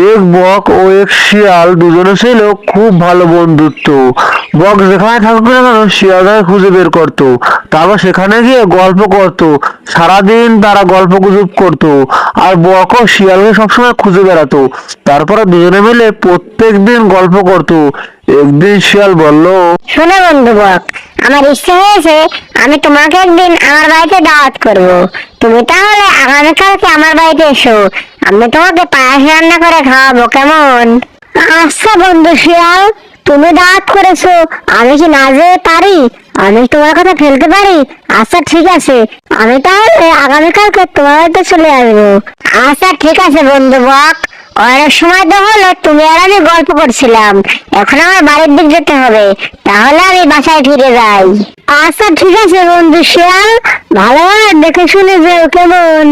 এক বক ও এক শিয়াল দুজনে ছিল খুব ভালো বন্ধুত্ব। বক যেখানে থাকুক না কেন শিয়ালটাকে খুঁজে বের করতো, তারপর সেখানে গিয়ে গল্প করতো। সারাদিন তারা গল্প গুজব করতো, আর বকও শিয়ালকে সবসময় খুঁজে বেড়াতো। তারপরে দুজনে মিলে প্রত্যেক দিন গল্প করতো। একদিন শিয়াল বলল, শোনো বন্ধু বক, আমার ইচ্ছে হয়েছে আমি তোমাকে একদিন আমার বাড়িতে দাওয়াত করব। তুমি তাহলে আগামীকালকে আমার বাড়িতে এসো, আমি তোমাকে পায়েস রান্না করে খাওয়াবো, কেমন? আচ্ছা বন্ধু শিয়াল, তুমি দাওয়াত করেছো, আমি কি না যেতে পারি? আমি তোমার কথা ফেলতে পারি? আচ্ছা ঠিক আছে, আমি তাহলে আগামীকালকে তোমার বাড়িতে চলে আসবো। আচ্ছা ঠিক আছে বন্ধু বক, অনেক সময় তো হলো তুমি আর আমি গল্প করছিলাম, এখন আমার বাড়ির দিক যেতে হবে, তাহলে আমি বাসায় ফিরে যাই। আচ্ছা ঠিক আছে বন্ধু শিয়াল, ভালোভাবে দেখে শুনে যেও, কেমন?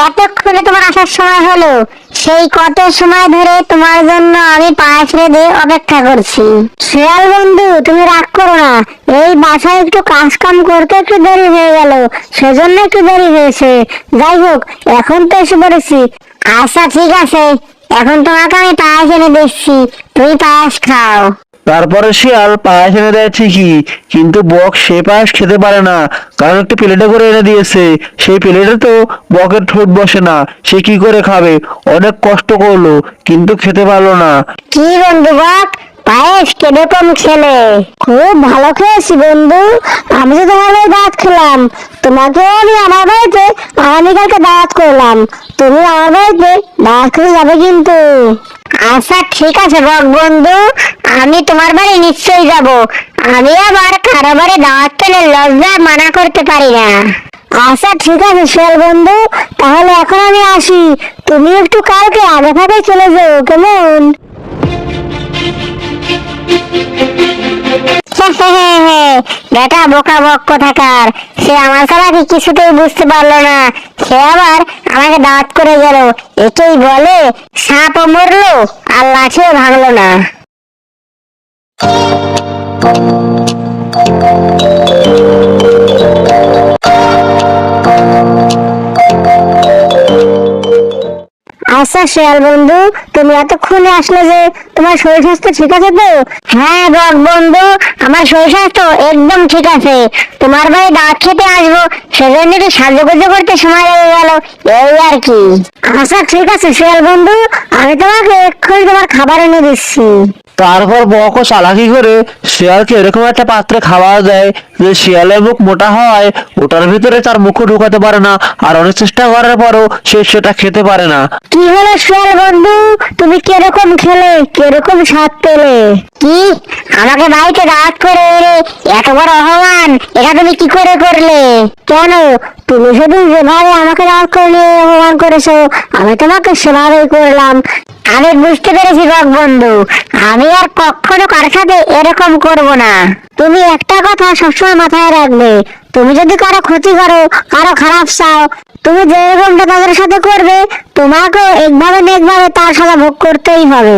এতক্ষণে তোমার আসার সময় হলো, সেই কত সময় ধরে তোমার জন্য আমি পায়েস রেঁধে অপেক্ষা করছি। শিয়াল বন্ধু তুমি রাগ করো না, এই বাসায় একটু কাজ কাম করতে একটু দেরি হয়ে গেল, সেজন্য একটু দেরি হয়েছে। যাই হোক, এখন তো এসে পড়েছি। আচ্ছা ঠিক আছে, এখন তোমাকে আমি পায়েস এনে দিচ্ছি, তুমি পায়েস খাও। তারপরে শিয়াল পায়েস এনে দেয় ঠিকই, কিন্তু বক সে পায়েস খেতে পারে না, কারণ একটি প্লেটে করে এনে দিয়েছে। সেই প্লেটে তো বকের ঠোঁট বসে না, সে কি করে খাবে? অনেক কষ্ট করলো কিন্তু খেতে পারলো না। কি বন্ধু বক, পায়েস কিরকম খেলে? খুব ভালো খেয়েছি বন্ধু, আমি তো তোমার বাড়ি দাওয়াত খেলাম, তোমাকে আমি আমার বাড়িতে আগামীকালকে দাওয়াত করলাম, তুমি আমার বাড়িতে দাওয়াত খেতে যাবে কিন্তু। আচ্ছা ঠিক আছে বক বন্ধু, আমি তোমার বাড়ি নিশ্চয়ই যাব, আমি আবার কারো বাড়ি দাওয়াত পেলে লজ্জায় মানা করতে পারি না। আচ্ছা ঠিক আছে শিয়াল বন্ধু, তাহলে এখন আমি আসি, তুমি একটু কালকে আগে ভাগে চলে যাও, কেমন? বেটা বোকা বক কোথাকার, সে আমার চালাকি কিছুতেই বুঝতে পারলো না, সে আবার আমাকে দাওয়াত করে গেল। এটাই বলে সাপও মরলো আর লাঠিও ভাঙলো না। আচ্ছা শিয়াল বন্ধু, তুমি এতক্ষণে আসলে যে, তোমার শরীর স্বাস্থ্য ঠিক আছে তো? হ্যাঁ বক বন্ধু, আমার শরীর স্বাস্থ্য একদম ঠিক আছে, তোমার বাড়ি দাওয়াত খেতে আসবো, সেজন্য একটু সাজুগুজু করতে সময় লেগে গেল, এই আর কি। আচ্ছা ঠিক আছে শিয়াল বন্ধু, আমি তোমাকে এক্ষুনি তোমার খাবার এনে দিচ্ছি। তারপর বকও চালাকি করে শিয়ালকে এরকম একটা পাত্রে খাবার দেয় যে শিয়ালের মুখ মোটা হয়, ওটার ভিতরে তার মুখও ঢুকাতে পারে না, আর অনেক চেষ্টা করার পরও সে সেটা খেতে পারে না। কি হলো শিয়াল বন্ধু, তুমি কিরকম খেলে, কিরকম স্বাদ পেলে? কি, আমাকে বাড়িতে দাওয়াত করে এনে এত বড় অপমান, এটা তুমি কি করে করলে? কেন, তুমি শুধু যেভাবে আমাকে দাওয়াত করে নিয়ে অপমান করেছো, আমি তোমাকে সেভাবেই করলাম। আমি বুঝতে পেরেছি বক বন্ধু, আমি আর কখনো কারোর সাথে এরকম করব না। তুমি একটা কথা সবসময় মাথায় রাখবে, তুমি যদি কারো ক্ষতি করো, কারো খারাপ চাও, তুমি যেরকমটা তাদের সাথে করবে, তোমাকেও একভাবে না একভাবে তার সাথে ভোগ করতেই হবে।